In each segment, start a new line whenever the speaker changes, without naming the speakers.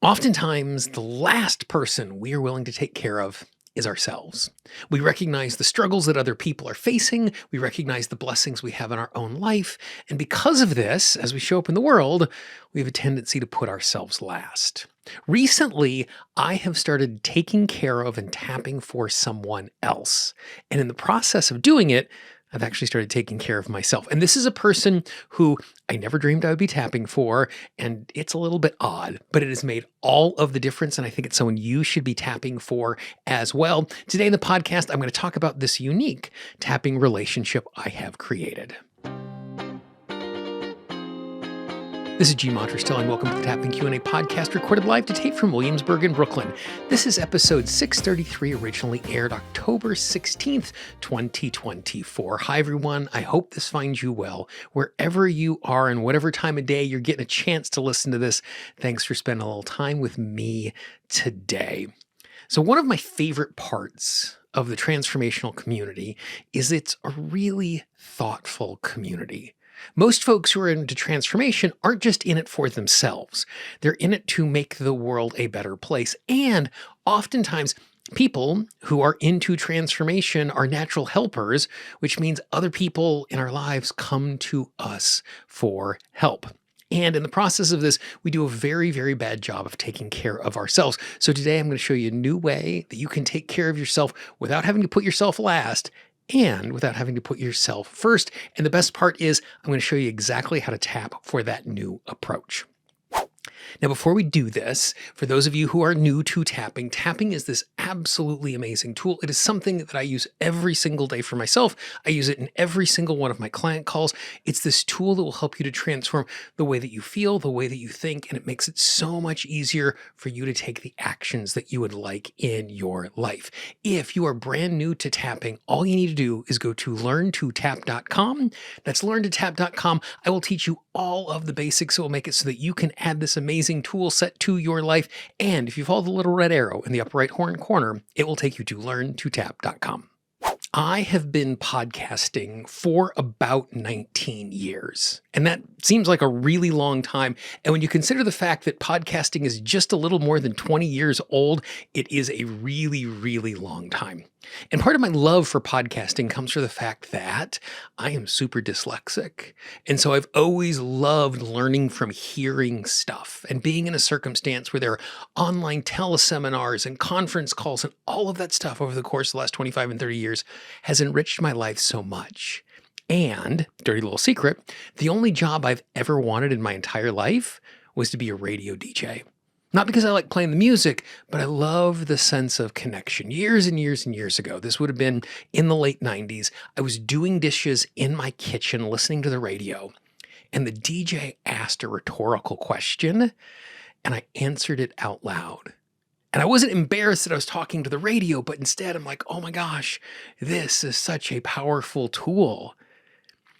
Oftentimes, the last person we are willing to take care of is ourselves. We recognize the struggles that other people are facing. We recognize the blessings we have in our own life. And because of this, as we show up in the world, we have a tendency to put ourselves last. Recently, I have started taking care of and tapping for someone else. And in the process of doing it, I've actually started taking care of myself. And this is a person who I never dreamed I would be tapping for. And it's a little bit odd, but it has made all of the difference. And I think it's someone you should be tapping for as well. Today in the podcast, I'm going to talk about this unique tapping relationship I have created. This is Monterastelli, and welcome to the Tapping Q&A podcast, recorded live to tape from Williamsburg in Brooklyn. This is episode 633, originally aired October 16th, 2024. Hi, everyone. I hope this finds you well. Wherever you are and whatever time of day you're getting a chance to listen to this, thanks for spending a little time with me today. So one of my favorite parts of the transformational community is it's a really thoughtful community. Most folks who are into transformation aren't just in it for themselves. They're in it to make the world a better place. And oftentimes, people who are into transformation are natural helpers, which means other people in our lives come to us for help. And in the process of this, we do a very, very bad job of taking care of ourselves. So today I'm going to show you a new way that you can take care of yourself without having to put yourself last and without having to put yourself first. And the best part is I'm going to show you exactly how to tap for that new approach. Now, before we do this, for those of you who are new to tapping, tapping is this absolutely amazing tool. It is something that I use every single day for myself. I use it in every single one of my client calls. It's this tool that will help you to transform the way that you feel, the way that you think, and it makes it so much easier for you to take the actions that you would like in your life. If you are brand new to tapping, all you need to do is go to learntotap.com. That's learntotap.com. I will teach you all of the basics that will make it so that you can add this amazing tool set to your life. And if you follow the little red arrow in the upper right hand corner, it will take you to learntotap.com. I have been podcasting for about 19 years, and that seems like a really long time. And when you consider the fact that podcasting is just a little more than 20 years old, it is a really, really long time. And part of my love for podcasting comes from the fact that I am super dyslexic. And so I've always loved learning from hearing stuff and being in a circumstance where there are online teleseminars and conference calls and all of that stuff over the course of the last 25 and 30 years has enriched my life so much. And, dirty little secret, the only job I've ever wanted in my entire life was to be a radio DJ. Not because I like playing the music, but I love the sense of connection. Years and years and years ago, this would have been in the late 90s, I was doing dishes in my kitchen, listening to the radio, and the DJ asked a rhetorical question, and I answered it out loud. And I wasn't embarrassed that I was talking to the radio, but instead I'm like, oh my gosh, this is such a powerful tool.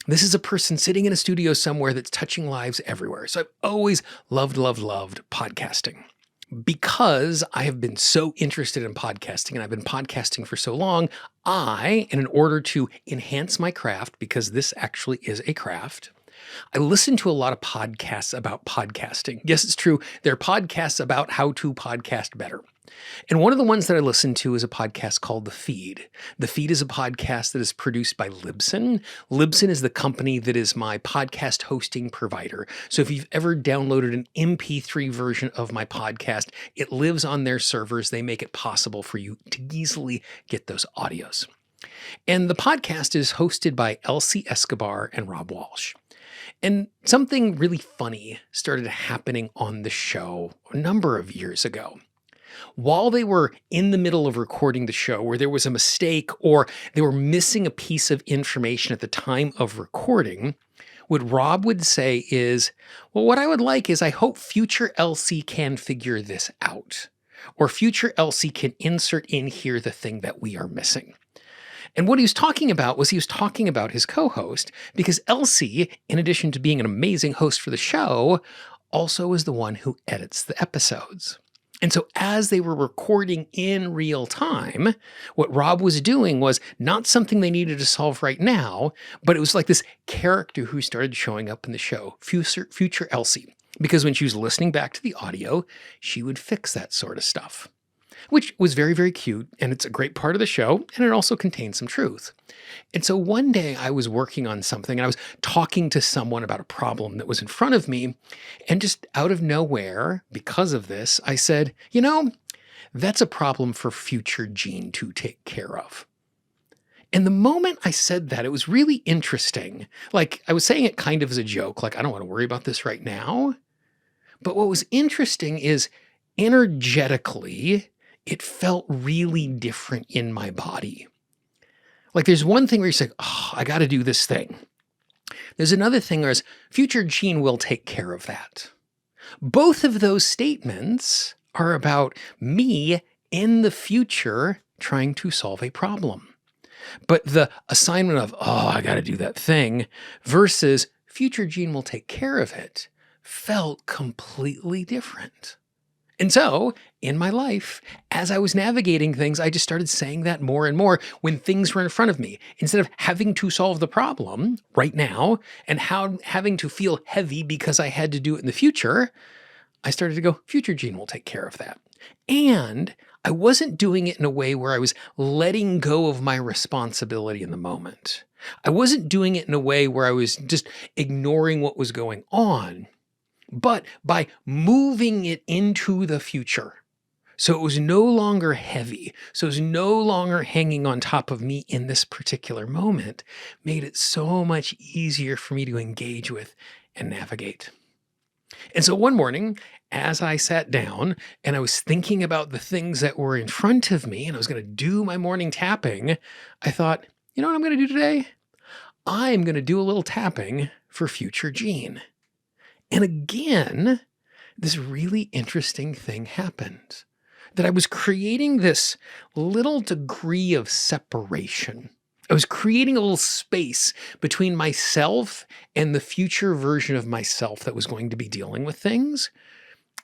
This is a person sitting in a studio somewhere that's touching lives everywhere. So I've always loved podcasting. Because I have been so interested in podcasting and I've been podcasting for so long, in order to enhance my craft, because this actually is a craft, I listen to a lot of podcasts about podcasting. Yes, it's true. There are podcasts about how to podcast better. And one of the ones that I listen to is a podcast called The Feed. The Feed is a podcast that is produced by Libsyn. Libsyn is the company that is my podcast hosting provider. So if you've ever downloaded an MP3 version of my podcast, it lives on their servers. They make it possible for you to easily get those audios. And the podcast is hosted by Elsie Escobar and Rob Walsh. And something really funny started happening on the show a number of years ago. While they were in the middle of recording the show where there was a mistake or they were missing a piece of information at the time of recording, what Rob would say is, well, what I would like is I hope future Elsie can figure this out, or future Elsie can insert in here the thing that we are missing. And what he was talking about was his co-host, because Elsie, in addition to being an amazing host for the show, also is the one who edits the episodes. And so as they were recording in real time, what Rob was doing was not something they needed to solve right now, but it was like this character who started showing up in the show, future Elsie. because when she was listening back to the audio, she would fix that sort of stuff, which was very, very cute. And it's a great part of the show. And it also contains some truth. And so one day I was working on something and I was talking to someone about a problem that was in front of me. And just out of nowhere, because of this, I said, that's a problem for future Jean to take care of. And the moment I said that, it was really interesting. Like, I was saying it kind of as a joke, like, I don't want to worry about this right now. But what was interesting is energetically, it felt really different in my body. Like, there's one thing where you say, oh, I got to do this thing. There's another thing where future Jean will take care of that. Both of those statements are about me in the future trying to solve a problem. But the assignment of, oh, I got to do that thing versus future Jean will take care of it felt completely different. And so in my life, as I was navigating things, I just started saying that more and more when things were in front of me. Instead of having to solve the problem right now and having to feel heavy because I had to do it in the future, I started to go, future Jean will take care of that. And I wasn't doing it in a way where I was letting go of my responsibility in the moment. I wasn't doing it in a way where I was just ignoring what was going on, but by moving it into the future. So it was no longer heavy. So it was no longer hanging on top of me in this particular moment, made it so much easier for me to engage with and navigate. And so one morning, as I sat down and I was thinking about the things that were in front of me and I was going to do my morning tapping, I thought, you know what I'm going to do today? I'm going to do a little tapping for future Jean. And again, this really interesting thing happened, that I was creating this little degree of separation. I was creating a little space between myself and the future version of myself that was going to be dealing with things.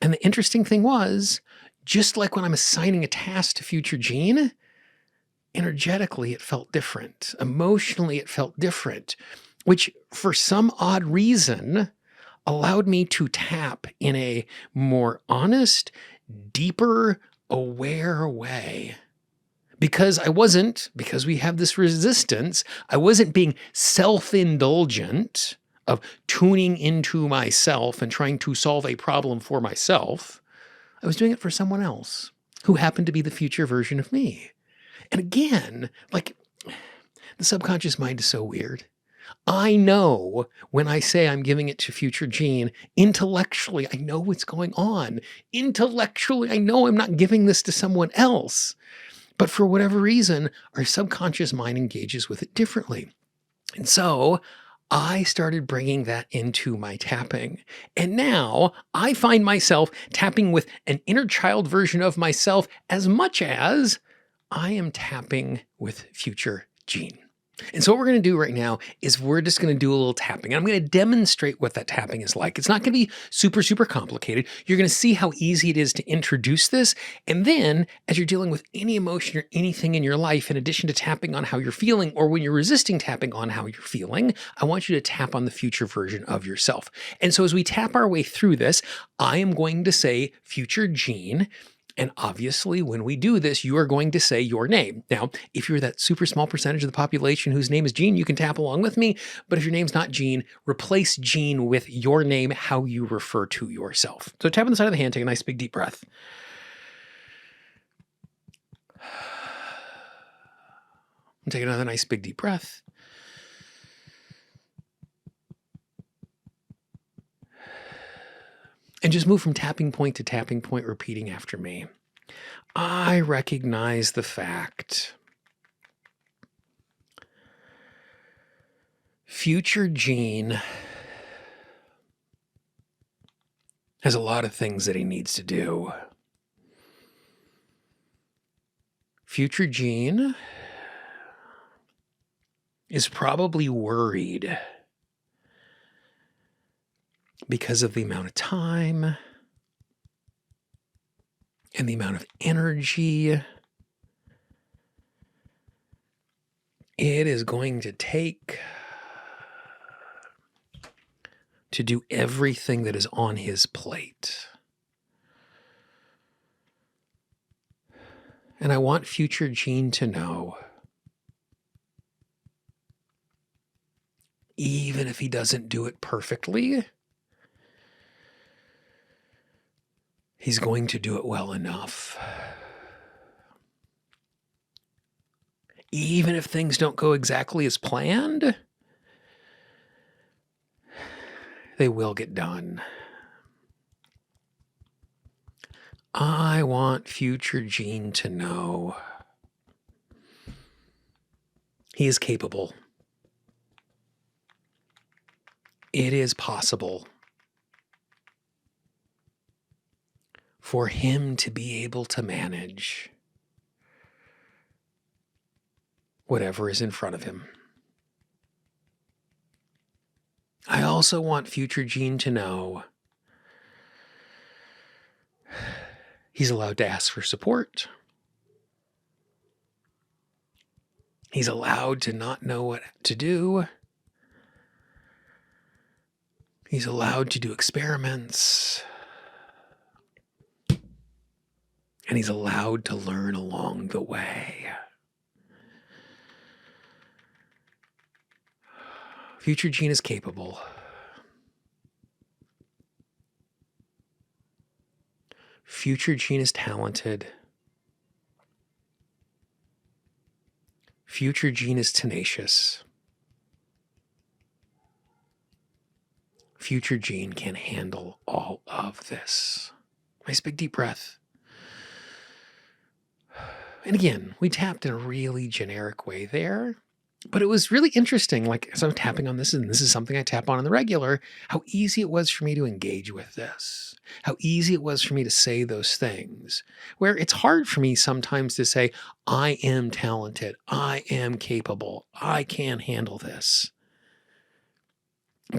And the interesting thing was, just like when I'm assigning a task to future Jean, energetically it felt different. Emotionally it felt different, which for some odd reason allowed me to tap in a more honest, deeper, aware way. Because we have this resistance, I wasn't being self-indulgent of tuning into myself and trying to solve a problem for myself. I was doing it for someone else who happened to be the future version of me. And again, like, the subconscious mind is so weird. I know when I say I'm giving it to future Jean, intellectually, I know what's going on. Intellectually, I know I'm not giving this to someone else. But for whatever reason, our subconscious mind engages with it differently. And so I started bringing that into my tapping. And now I find myself tapping with an inner child version of myself as much as I am tapping with future Jean. And so what we're going to do right now is we're just going to do a little tapping. I'm going to demonstrate what that tapping is like. It's not going to be super, super complicated. You're going to see how easy it is to introduce this. And then as you're dealing with any emotion or anything in your life, in addition to tapping on how you're feeling, or when you're resisting tapping on how you're feeling, I want you to tap on the future version of yourself. And so as we tap our way through this, I am going to say future Jean. And obviously, when we do this, you are going to say your name. Now, if you're that super small percentage of the population whose name is Jean, you can tap along with me. But if your name's not Jean, replace Jean with your name, how you refer to yourself. So tap on the side of the hand, take a nice big deep breath. And take another nice big deep breath. And just move from tapping point to tapping point, repeating after me. I recognize the fact future Jean has a lot of things that he needs to do. Future Jean is probably worried because of the amount of time and the amount of energy it is going to take to do everything that is on his plate. And I want future Gene to know, even if he doesn't do it perfectly, he's going to do it well enough. Even if things don't go exactly as planned, they will get done. I want future Gene to know he is capable. It is possible for him to be able to manage whatever is in front of him. I also want future Gene to know he's allowed to ask for support. He's allowed to not know what to do. He's allowed to do experiments. And he's allowed to learn along the way. Future Gene is capable. Future Gene is talented. Future Gene is tenacious. Future Gene can handle all of this. Nice big deep breath. And again, we tapped in a really generic way there, but it was really interesting. Like, as I'm tapping on this, and this is something I tap on the regular, how easy it was for me to engage with this, how easy it was for me to say those things, where it's hard for me sometimes to say, I am talented, I am capable, I can handle this.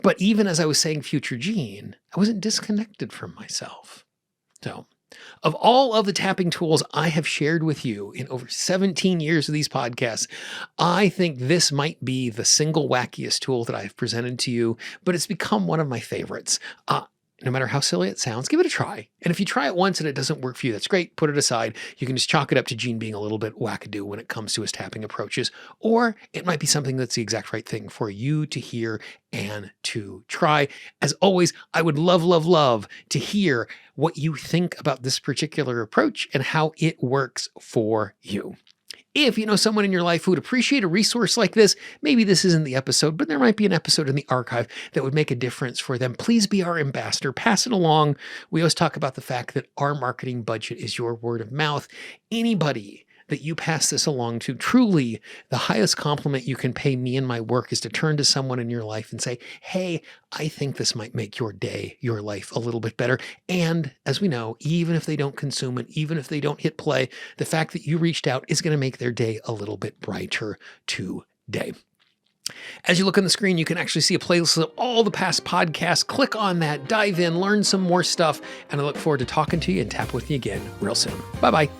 But even as I was saying future Gene, I wasn't disconnected from myself. So, of all of the tapping tools I have shared with you in over 17 years of these podcasts, I think this might be the single wackiest tool that I've presented to you, but it's become one of my favorites. No matter how silly it sounds, give it a try. And if you try it once and it doesn't work for you, that's great. Put it aside. You can just chalk it up to Gene being a little bit wackadoo when it comes to his tapping approaches. Or it might be something that's the exact right thing for you to hear and to try. As always, I would love, love, love to hear what you think about this particular approach and how it works for you. If you know someone in your life who would appreciate a resource like this, maybe this isn't the episode, but there might be an episode in the archive that would make a difference for them. Please be our ambassador. Pass it along. We always talk about the fact that our marketing budget is your word of mouth. Anybody that you pass this along to, truly the highest compliment you can pay me and my work is to turn to someone in your life and say, hey, I think this might make your day, your life a little bit better. And as we know, even if they don't consume it, even if they don't hit play, the fact that you reached out is going to make their day a little bit brighter today. As you look on the screen, you can actually see a playlist of all the past podcasts. Click on that, dive in, learn some more stuff, and I look forward to talking to you and tap with you again real soon. Bye-bye.